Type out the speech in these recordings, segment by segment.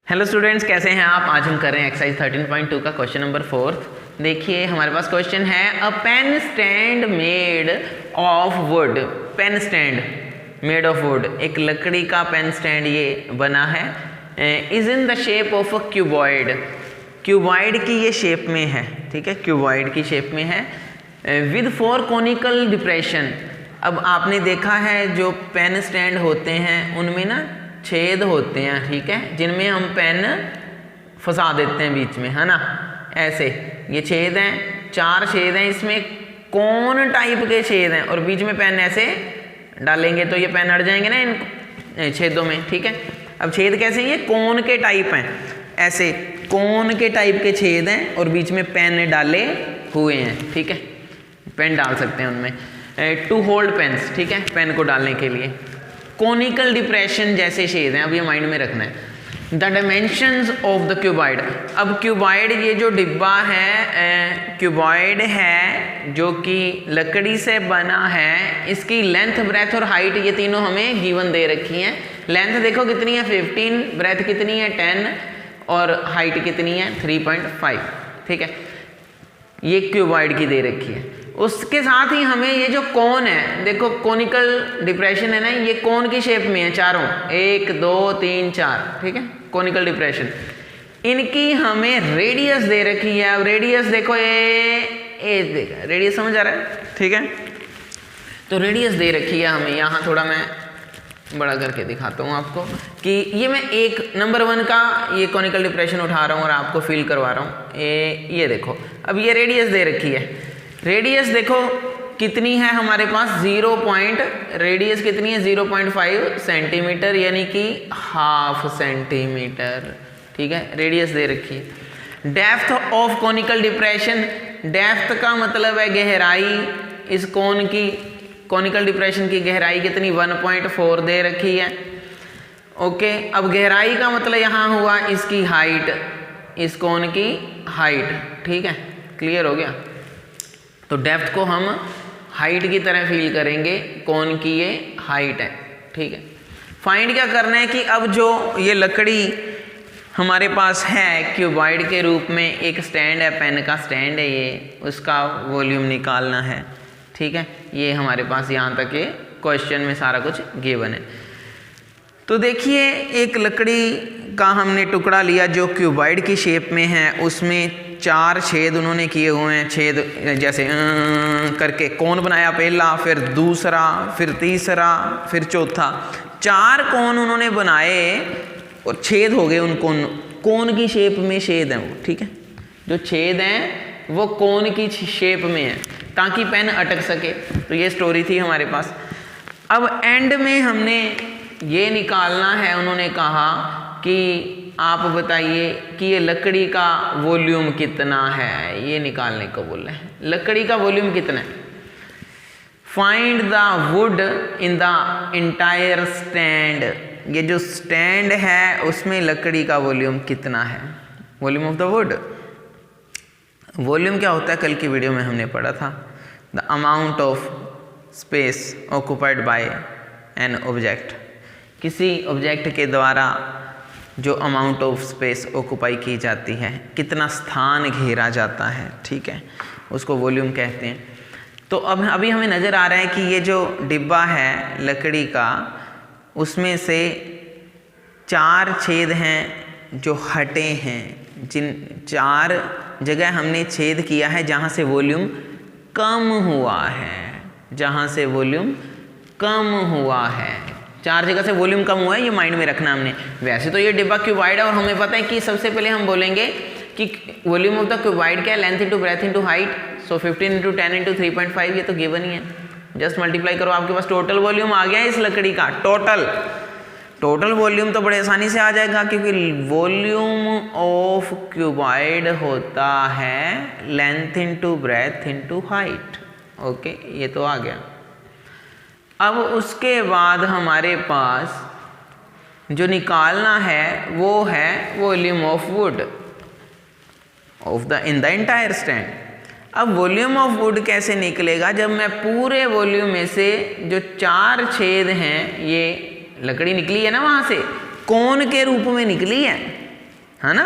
Hello students, कैसे हैं आप। आज हम कर रहे हैं एक्सरसाइज 13.2 का क्वेश्चन नंबर 4। देखिए हमारे पास क्वेश्चन है a pen stand made of wood. Pen stand made of wood, एक लकड़ी का पेन स्टैंड ये बना है। Is in the shape of a cuboid. Cuboid की ये शेप में है, ठीक है, क्यूबॉइड की शेप में है। With 4 conical depression. अब आपने देखा है जो पेन स्टैंड होते हैं उनमें ना छेद होते हैं, ठीक है, जिनमें हम पेन फंसा देते हैं बीच में, है ना। ऐसे ये छेद हैं, 4 छेद हैं, इसमें कोन टाइप के छेद हैं और बीच में पेन ऐसे डालेंगे तो ये पेन अड़ जाएंगे ना इन छेदों में, ठीक है। अब छेद कैसे हैं, ये कोन के टाइप हैं, ऐसे कोन के टाइप के छेद हैं और बीच में पेन डाले हुए हैं, ठीक है, पेन डाल सकते हैं उनमें। टू होल्ड पेन्स, ठीक है, पेन को डालने के लिए। कॉनिकल डिप्रेशन जैसे छेद हैं, अब ये माइंड में रखना है। The dimensions of the cuboid. अब क्यूबॉइड ये जो डिब्बा है, क्यूबॉइड है जो कि लकड़ी से बना है, इसकी लेंथ, ब्रेथ और हाइट ये तीनों हमें गिवन दे रखी हैं। लेंथ देखो कितनी है 15, ब्रेथ कितनी है 10 और हाइट कितनी है 3.5, ठीक है, ये क्यूबॉइड की दे रखी है। उसके साथ ही हमें ये जो कोन है, देखो कॉनिकल डिप्रेशन है ना, ये कोन की शेप में है चारों, 1 2 3 4, ठीक है, कॉनिकल डिप्रेशन। इनकी हमें रेडियस दे रखी है। अब रेडियस देखो, ये देखो रेडियस समझ आ रहा है, ठीक है, तो रेडियस दे रखी है हमें। यहाँ थोड़ा मैं बड़ा करके दिखाता हूँ आपको कि ये मैं एक नंबर 1 का ये कॉनिकल डिप्रेशन उठा रहा हूँ और आपको फील करवा रहा हूँ। ये देखो, अब ये रेडियस दे रखी है। रेडियस देखो कितनी है हमारे पास, रेडियस कितनी है 0.5 सेंटीमीटर, यानी कि ½ सेंटीमीटर, ठीक है, रेडियस दे रखी है। Depth of conical depression, depth का मतलब है गहराई। इस कोन की कॉनिकल डिप्रेशन की गहराई कितनी 1.4 दे रखी है, ओके। अब गहराई का मतलब यहाँ हुआ इसकी हाइट, इस कोन की हाइट, ठीक है, क्लियर हो गया। तो डेप्थ को हम हाइट की तरह फील करेंगे, कोन की ये हाइट है, ठीक है। फाइंड क्या करना है कि अब जो ये लकड़ी हमारे पास है क्यूबॉइड के रूप में, एक स्टैंड है, पेन का स्टैंड है ये, उसका वॉल्यूम निकालना है, ठीक है। ये हमारे पास यहाँ तक ये क्वेश्चन में सारा कुछ गिवन है। तो देखिए एक लकड़ी का हमने टुकड़ा लिया जो क्यूबॉइड की शेप में है, उसमें 4 छेद उन्होंने किए हुए हैं, छेद जैसे करके कोन बनाया, पहला, फिर दूसरा, फिर तीसरा, फिर चौथा। 4 कोन उन्होंने बनाए और छेद हो गए उन कोन की शेप में छेद हैं वो, ठीक है, जो छेद हैं वो कोन की शेप में है ताकि पेन अटक सके। तो ये स्टोरी थी हमारे पास। अब एंड में हमने ये निकालना है, उन्होंने कहा कि आप बताइए कि ये लकड़ी का वॉल्यूम कितना है, ये निकालने को बोल रहे हैं। लकड़ी का वॉल्यूम कितना है, find the would in the entire stand. ये जो स्टैंड है उसमें लकड़ी का वॉल्यूम कितना है, volume of the wood. Volume क्या होता है, कल की वीडियो में हमने पढ़ा था, the amount of space occupied by an object. किसी ऑब्जेक्ट के द्वारा जो अमाउंट ऑफ स्पेस ऑक्यूपाई की जाती है, कितना स्थान घेरा जाता है, ठीक है, उसको वॉल्यूम कहते हैं। तो अब अभी हमें नज़र आ रहा है कि ये जो डिब्बा है लकड़ी का, उसमें से 4 छेद हैं जो हटे हैं, जिन 4 जगह हमने छेद किया है जहाँ से वॉल्यूम कम हुआ है, जहाँ से वॉल्यूम कम हुआ है, 4 जगह से वॉल्यूम कम हुआ है, ये माइंड में रखना हमने। वैसे तो ये डिब्बा क्यूबॉइड है और हमें पता है कि सबसे पहले हम बोलेंगे कि वॉल्यूम ऑफ द क्यूबॉइड क्या है, length into breadth into height. So 15 into 10 into 3.5, ये तो गिवन ही है, जस्ट मल्टीप्लाई करो, आपके पास टोटल वॉल्यूम आ गया है इस लकड़ी का। टोटल वॉल्यूम तो बड़े आसानी से आ जाएगा, क्योंकि वॉल्यूम ऑफ क्यूबॉइड होता है length into breadth into height, okay, ये तो आ गया। अब उसके बाद हमारे पास जो निकालना है वो है volume of would in the entire stand. अब वॉल्यूम ऑफ वुड कैसे निकलेगा, जब मैं पूरे वॉल्यूम में से जो 4 छेद हैं, ये लकड़ी निकली है ना वहाँ से, कोन के रूप में निकली है, है ना।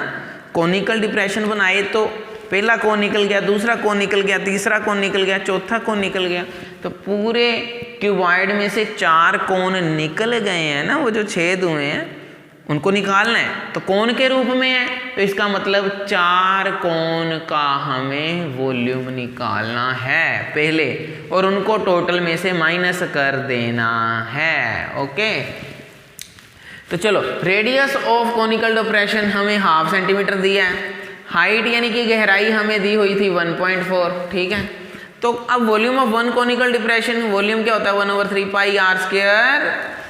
कोनिकल डिप्रेशन बनाए तो पहला कोन निकल गया, दूसरा कोन निकल गया, तीसरा कोन निकल गया, चौथा कोन निकल गया, तो पूरे क्यूबॉइड में से 4 कोन निकल गए हैं ना, वो जो छेद हुए हैं उनको निकालना है। तो कोन के रूप में है तो इसका मतलब 4 कोन का हमें वॉल्यूम निकालना है पहले, और उनको टोटल में से माइनस कर देना है। ओके, तो चलो रेडियस ऑफ कोनिकल डिप्रेशन हमें 1/2 सेंटीमीटर दिया है, हाइट यानी कि गहराई हमें दी हुई थी 1.4, ठीक है। तो अब volume of one conical depression, volume क्या होता है 1/3 पाई आर स्क्वायर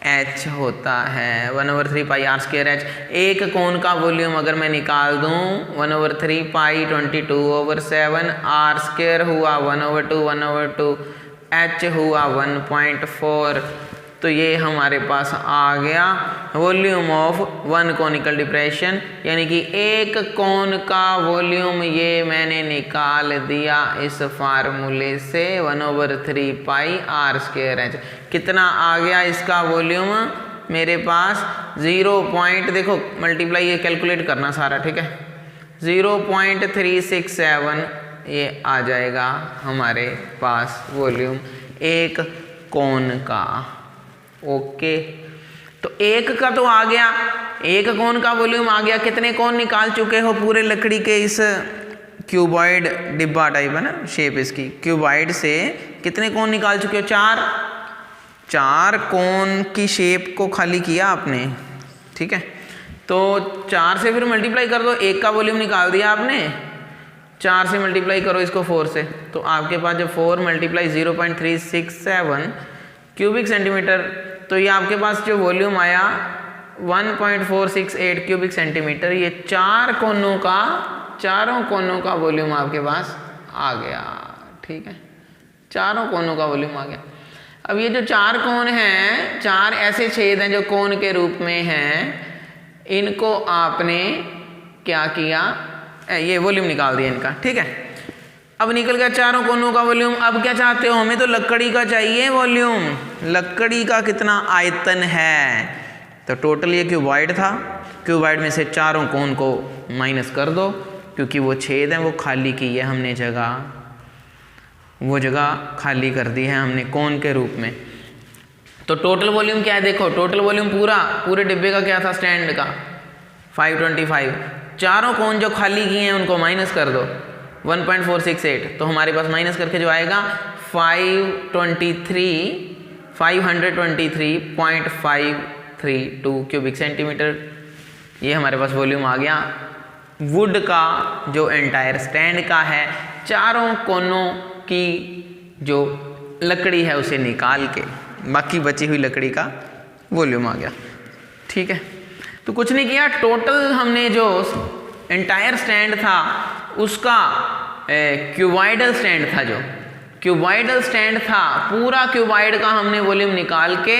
एच होता है, 1/3 पाई आर स्क्वायर एच। एक कोन का वॉल्यूम अगर मैं निकाल दूं 1/3 पाई 22/7 आर स्क्वायर हुआ 1/2 एच हुआ 1.4, तो ये हमारे पास आ गया volume of one conical depression, यानी कि एक कोन का वॉल्यूम ये मैंने निकाल दिया इस फार्मूले से 1/3 पाई आर स्क्वायर एच। कितना आ गया इसका वॉल्यूम मेरे पास 0. देखो मल्टीप्लाई ये कैलकुलेट करना सारा, ठीक है, 0.367 ये आ जाएगा हमारे पास वॉल्यूम एक कोन का। ओके, तो एक का तो आ गया, एक कोन का वॉल्यूम आ गया। कितने कोन निकाल चुके हो पूरे लकड़ी के इस क्यूबॉइड डिब्बा टाइप है ना शेप इसकी, क्यूबॉइड से कितने कोन निकाल चुके हो? 4 कोन की शेप को खाली किया आपने, ठीक है। तो 4 से फिर मल्टीप्लाई कर दो, एक का वॉल्यूम निकाल दिया आपने, 4 से मल्टीप्लाई करो इसको 4 से, तो आपके पास जब 4 × 0.367 क्यूबिक सेंटीमीटर, तो ये आपके पास जो वॉल्यूम आया 1.468 क्यूबिक सेंटीमीटर। ये 4 कोनों का, चारों कोनों का वॉल्यूम आपके पास आ गया, ठीक है, चारों कोनों का वॉल्यूम आ गया। अब ये जो 4 कोन हैं, 4 ऐसे छेद हैं जो कोन के रूप में हैं, इनको आपने क्या किया, ये वॉल्यूम निकाल दिया इनका, ठीक है। अब निकल गया चारों कोनों का वॉल्यूम। अब क्या चाहते हो, हमें तो लकड़ी का चाहिए वॉल्यूम, लकड़ी का कितना आयतन है। तो टोटल ये क्यूबॉइड था, क्यूबॉइड में से चारों कोन को माइनस कर दो, क्योंकि वो छेद हैं वो खाली की है हमने जगह, वो जगह खाली कर दी है हमने कोन के रूप में। तो टोटल वॉल्यूम क्या है, देखो टोटल वॉल्यूम पूरे डिब्बे का क्या था स्टैंड का 525, चारों कोन जो खाली किए हैं उनको माइनस कर दो 1.468, तो हमारे पास माइनस करके जो आएगा 523.532 क्यूबिक सेंटीमीटर। ये हमारे पास वॉल्यूम आ गया वुड का जो एंटायर स्टैंड का है, चारों कोनों की जो लकड़ी है उसे निकाल के बाकी बची हुई लकड़ी का वॉल्यूम आ गया, ठीक है। तो कुछ नहीं किया, टोटल हमने जो एंटायर स्टैंड था उसका क्यूबॉइडल स्टैंड था, जो क्यूबॉइडल स्टैंड था पूरा क्यूबॉइड का हमने वॉल्यूम निकाल के,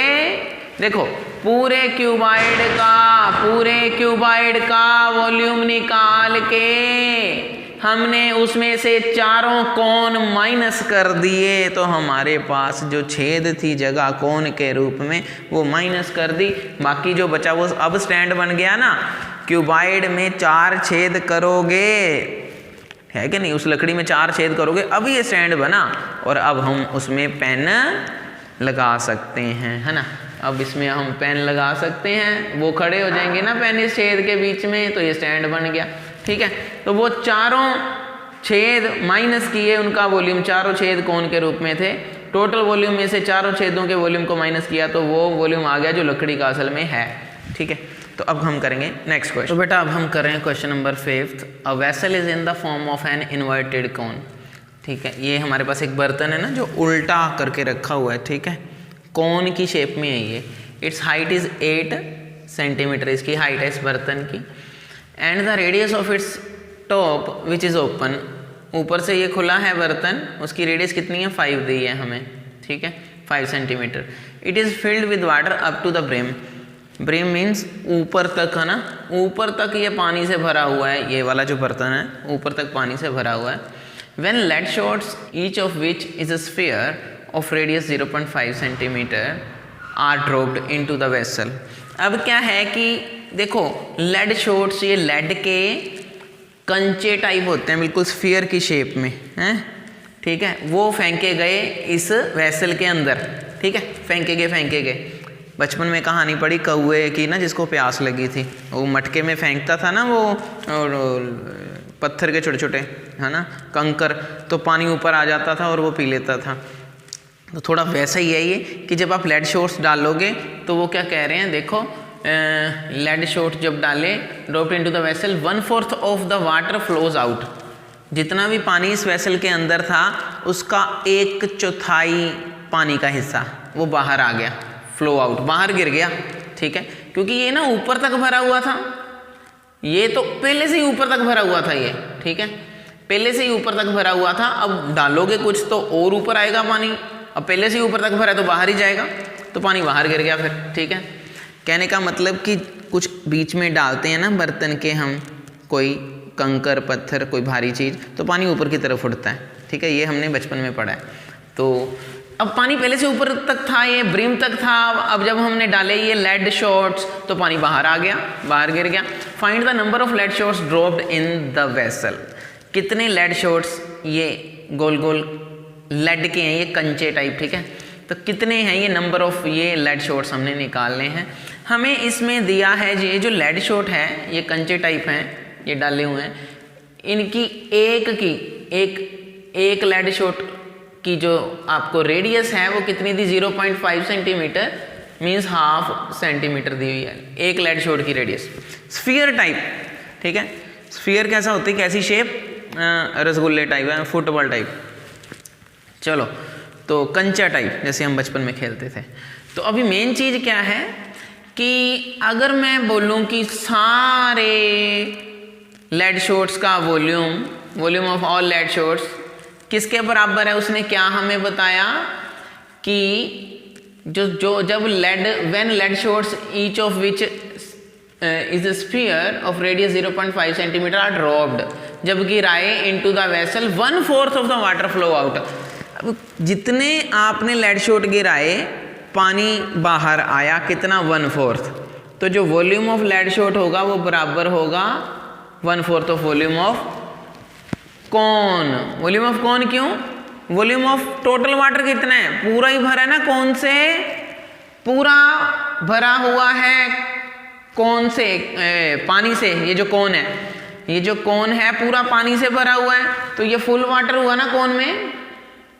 देखो पूरे क्यूबॉइड का वॉल्यूम निकाल के हमने उसमें से चारों कोन माइनस कर दिए, तो हमारे पास जो छेद थी जगह कोन के रूप में वो माइनस कर दी, बाकी जो बचा वो अब स्टैंड बन गया ना। क्यूबॉइड में 4 छेद करोगे, है कि नहीं, उस लकड़ी में 4 छेद करोगे, अब ये स्टैंड बना, और अब हम उसमें पेन लगा सकते हैं, है ना। अब इसमें हम पेन लगा सकते हैं, वो खड़े हो जाएंगे ना पेन इस छेद के बीच में, तो ये स्टैंड बन गया, ठीक है। तो वो चारों छेद माइनस किए, उनका वॉल्यूम, चारों छेद कोन के रूप में थे, टोटल वॉल्यूम में से चारों छेदों के वॉल्यूम को माइनस किया, तो वो वॉल्यूम आ गया जो लकड़ी का असल में है, ठीक है। तो अब हम करेंगे नेक्स्ट क्वेश्चन। तो बेटा अब हम करें question number 5। A vessel is in the form of an inverted कोन, ठीक है। ये हमारे पास एक बर्तन है ना जो उल्टा करके रखा हुआ है, ठीक है, कोन की शेप में है ये। इट्स हाइट इज 8 सेंटीमीटर, इसकी हाइट है इस बर्तन की। And the radius of its top which is open, ऊपर से ये खुला है बर्तन, उसकी रेडियस कितनी है 5 दी है हमें, ठीक है, 5 centimetre. It is filled with water up to the brim, brim means ऊपर तक, है ना, ऊपर तक ये पानी से भरा हुआ है, ये वाला जो बर्तन है ऊपर तक पानी से भरा हुआ है। When lead shots each of which is a sphere of radius 0.5 centimetre are dropped into the vessel. अब क्या है कि देखो लेड शॉट्स ये लेड के कंचे टाइप होते हैं, बिल्कुल स्फीयर की शेप में हैं, ठीक है, वो फेंके गए इस वेसल के अंदर, ठीक है, फेंके गए। बचपन में कहानी पढ़ी कौए की ना, जिसको प्यास लगी थी, वो मटके में फेंकता था ना वो और पत्थर के छोटे छोटे है ना कंकर, तो पानी ऊपर आ जाता था और वो पी लेता था। तो थोड़ा वैसा ही है ये कि जब आप लेड शॉट्स डालोगे तो वो क्या कह रहे हैं, देखो लेड शॉट जब डाले dropped into the vessel 1/4 of the water flows out, जितना भी पानी इस वेसल के अंदर था उसका 1/4 पानी का हिस्सा वो बाहर आ गया, फ्लो आउट, बाहर गिर गया, ठीक है, क्योंकि ये ना ऊपर तक भरा हुआ था, ये तो पहले से ही ऊपर तक भरा हुआ था ये, ठीक है, पहले से ही ऊपर तक भरा हुआ था। अब डालोगे कुछ तो और ऊपर आएगा पानी, अब पहले से ही ऊपर तक भरा है तो बाहर ही जाएगा, तो पानी बाहर गिर गया फिर, ठीक है। कहने का मतलब कि कुछ बीच में डालते हैं ना बर्तन के हम, कोई कंकर पत्थर कोई भारी चीज़, तो पानी ऊपर की तरफ उड़ता है, ठीक है, ये हमने बचपन में पढ़ा है। तो अब पानी पहले से ऊपर तक था, ये ब्रिम तक था, अब जब हमने डाले ये लेड शॉट्स तो पानी बाहर आ गया, बाहर गिर गया। Find the number of lead shots dropped in the vessel, कितने लेड शॉट्स, ये गोल गोल लेड के हैं, ये कंचे टाइप, ठीक है, तो कितने हैं ये नंबर ऑफ ये लेड शॉट्स हमने निकालने हैं। हमें इसमें दिया है ये जो लेड शॉट है, ये कंचे टाइप हैं, ये डाले हुए हैं, इनकी एक लेड शॉट की जो आपको रेडियस है वो कितनी थी, 0.5 सेंटीमीटर, मीन्स ½ सेंटीमीटर दी हुई है एक लेड शॉट की रेडियस। स्फीयर टाइप, ठीक है, स्फीयर कैसा होती है, कैसी शेप, रसगुल्ले टाइप है, फुटबॉल टाइप। चलो तो कंचा टाइप जैसे हम बचपन में खेलते थे। तो अभी मेन चीज़ क्या है कि अगर मैं बोलूं कि सारे लेड शॉट्स का volume of all lead shots किसके बराबर है, उसने क्या हमें बताया कि जब when lead shots each of which is a sphere of radius 0.5 centimetre are dropped, जब गिराए into the vessel 1/4 of the water flow out. अब जितने आपने लेड शॉट गिराए पानी बाहर आया कितना, 1/4, तो जो वॉल्यूम ऑफ लेड शॉट होगा वो बराबर होगा 1/4 ऑफ वॉल्यूम ऑफ कौन। वॉल्यूम ऑफ कौन क्यों, वॉल्यूम ऑफ टोटल वाटर कितना है, पूरा ही भरा है ना, कौन से पूरा भरा हुआ है, कौन से पानी से, ये जो कौन है, ये जो कौन है पूरा पानी से भरा हुआ है, तो ये फुल वाटर हुआ ना, कौन में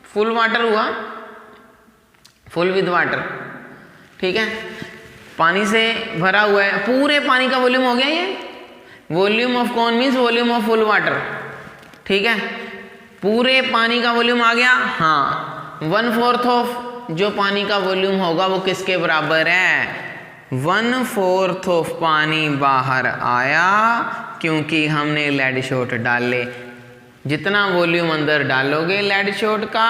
फुल वाटर हुआ, फुल विद वाटर, ठीक है, पानी से भरा हुआ है, पूरे पानी का वॉल्यूम हो गया ये, वॉल्यूम ऑफ कौन means volume of full water, ठीक है, पूरे पानी का वॉल्यूम आ गया, हाँ, 1/4 ऑफ जो पानी का वॉल्यूम होगा वो किसके बराबर है, 1/4 ऑफ पानी बाहर आया, क्योंकि हमने लेड शॉट डाले। जितना वॉल्यूम अंदर डालोगे लेड शॉट का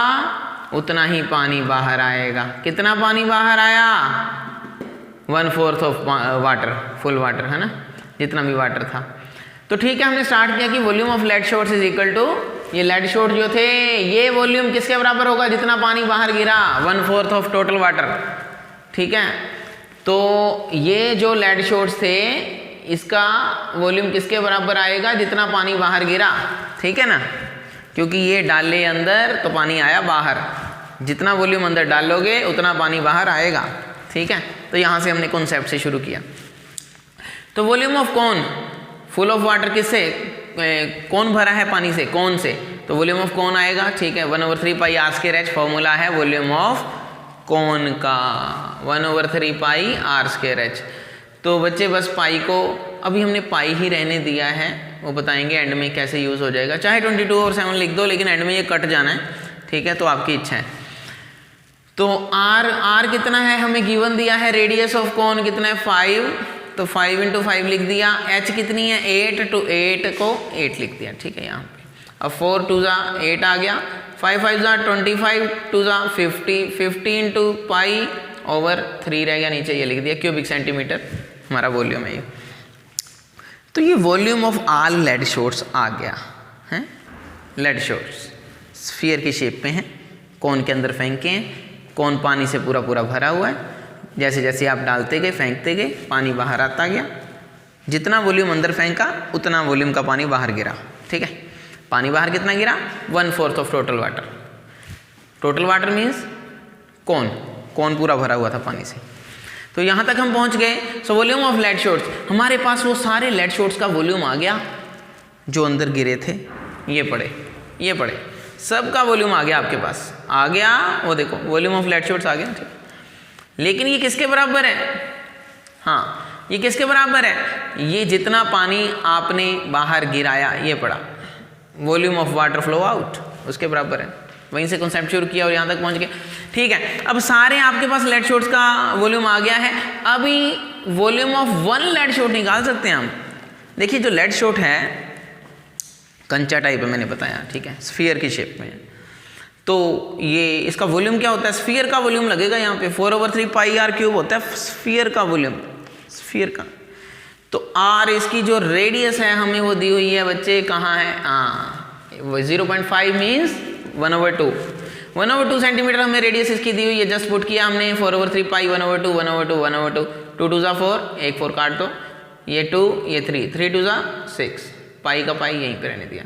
उतना ही पानी बाहर आएगा। कितना पानी बाहर आया, 1/4 ऑफ वाटर, फुल वाटर है ना, जितना भी वाटर था। तो ठीक है, हमने स्टार्ट किया कि volume of lead shots is equal to, ये लेड शॉट जो थे ये वॉल्यूम किसके बराबर होगा, जितना पानी बाहर गिरा, 1/4 ऑफ टोटल वाटर, ठीक है। तो ये जो लेड शॉट्स थे इसका वॉल्यूम किसके बराबर आएगा, जितना पानी बाहर गिरा, ठीक है ना, क्योंकि ये डाले अंदर तो पानी आया बाहर, जितना वॉल्यूम अंदर डालोगे उतना पानी बाहर आएगा, ठीक है। तो यहाँ से हमने कॉन्सेप्ट से शुरू किया। तो वॉल्यूम ऑफ कौन, फुल ऑफ वाटर किससे, कौन भरा है पानी से, कौन से, तो वॉल्यूम ऑफ कौन आएगा, ठीक है, 1/3 पाई आर स्क्वायर एच फॉर्मूला है वॉल्यूम ऑफ कौन का, 1/3 पाई आर स्क्वायर एच। तो बच्चे बस पाई को अभी हमने पाई ही रहने दिया है, वो बताएंगे एंड में कैसे यूज़ हो जाएगा, चाहे 22/7 लिख दो, लेकिन एंड में ये कट जाना है, ठीक है, तो आपकी इच्छा है। तो आर कितना है हमें गिवन दिया है, रेडियस ऑफ कौन कितना है 5, तो 5 × 5 लिख दिया, एच कितनी है 8, तो 8 को 8 लिख दिया, ठीक है, यहाँ पे। अब 4 × 2 = 8 आ गया, 5 × 5 = 25, 2 = 50, 50 × π/3 रह गया, नीचे ये लिख दिया, क्यूबिक सेंटीमीटर हमारा वॉल्यूम है ये। तो ये volume of all lead shots आ गया है। लेड शॉट्स स्फीयर की शेप में है, कौन के अंदर फेंके हैं, कौन पानी से पूरा भरा हुआ है, जैसे जैसे आप डालते गए फेंकते गए पानी बाहर आता गया, जितना वॉल्यूम अंदर फेंका उतना वॉल्यूम का पानी बाहर गिरा। ठीक है, पानी बाहर कितना गिरा? 1/4 of total water. Total water means कौन पूरा भरा हुआ था पानी से। तो यहाँ तक हम पहुँच गए। So volume of lead shots, हमारे पास वो सारे लेड शॉट्स का वॉल्यूम आ गया जो अंदर गिरे थे। ये पड़े सब का वॉल्यूम आ गया आपके पास, आ गया। वो देखो वॉल्यूम ऑफ लेड शॉट्स आ गया। ठीक, लेकिन ये किसके बराबर है? हाँ, ये किसके बराबर है? ये जितना पानी आपने बाहर गिराया ये पड़ा, volume of water flow out, उसके बराबर है। वहीं से कॉन्सेप्ट शुरू किया और यहाँ तक पहुँच गए। ठीक है, अब सारे आपके पास लेड शॉट्स का वॉल्यूम आ गया है। अभी वॉल्यूम ऑफ 1 लेड शॉट निकाल सकते हैं हम। देखिए जो लेड शॉट है कंचा टाइप है, मैंने बताया। ठीक है, स्फीयर की शेप में। तो ये इसका वॉल्यूम क्या होता है? स्फीयर का वॉल्यूम लगेगा यहाँ पे 4/3 पाई r क्यूब होता है स्फीयर का वॉल्यूम, स्फीयर का। तो r इसकी जो रेडियस है हमें वो दी हुई है बच्चे, कहाँ है? हाँ, 0.5 मीन्स 1/2। 1/2 सेंटीमीटर हमें रेडियस इसकी दी हुई है। जस्ट पुट किया हमने 4/3 पाई 1/2 1/2 1/2 2 2 ज़ा 4, 1 4 काट दो, ये 2 ये 3 3 2 ज़ा 6, पाई का पाई यहीं पे रहने दिया।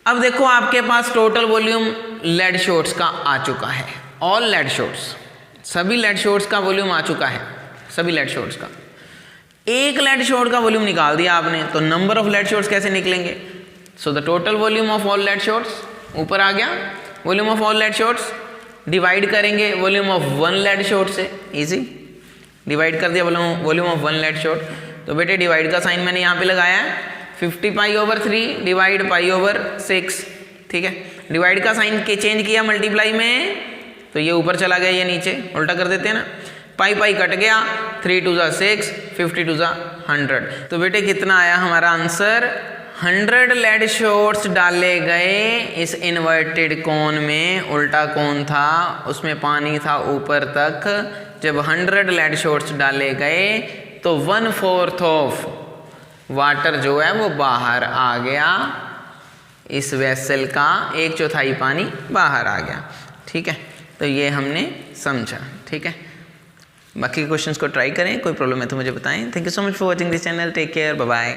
अब देखो आपके पास टोटल वॉल्यूम लेड शॉट्स का आ चुका है। ऑल लेड शॉट्स, सभी लेड शॉट्स का वॉल्यूम आ चुका है, सभी लेड शॉट्स का। एक लेड शॉट का वॉल्यूम निकाल दिया आपने, तो नंबर ऑफ लेड शॉट्स कैसे निकलेंगे? So the total volume of all lead shots ऊपर आ गया। Volume of all lead shots divide करेंगे वॉल्यूम ऑफ 1 लेड शॉट से, इजी। डिवाइड कर दिया वॉल्यूम ऑफ 1 लेड शॉट। तो बेटे डिवाइड का साइन मैंने यहाँ पे लगाया है, 50 पाई/3 डिवाइड पाई/6। ठीक है, डिवाइड का साइन के चेंज किया मल्टीप्लाई में, तो ये ऊपर चला गया, ये नीचे उल्टा कर देते हैं ना। पाई पाई कट गया, 3 2 ज़ा 6, 50 2 ज़ा 100। तो बेटे कितना आया हमारा आंसर? 100 लेड शॉट्स डाले गए इस इन्वर्टेड कोन में। उल्टा कोन था, उसमें पानी था ऊपर तक। जब 100 लेड शॉट्स डाले गए तो 1/4 ऑफ वाटर जो है वो बाहर आ गया। इस वेसल का 1/4 पानी बाहर आ गया। ठीक है, तो ये हमने समझा। ठीक है, बाकी क्वेश्चंस को ट्राई करें, कोई प्रॉब्लम है तो मुझे बताएं। Thank you so much for watching this channel. Take care, bye bye.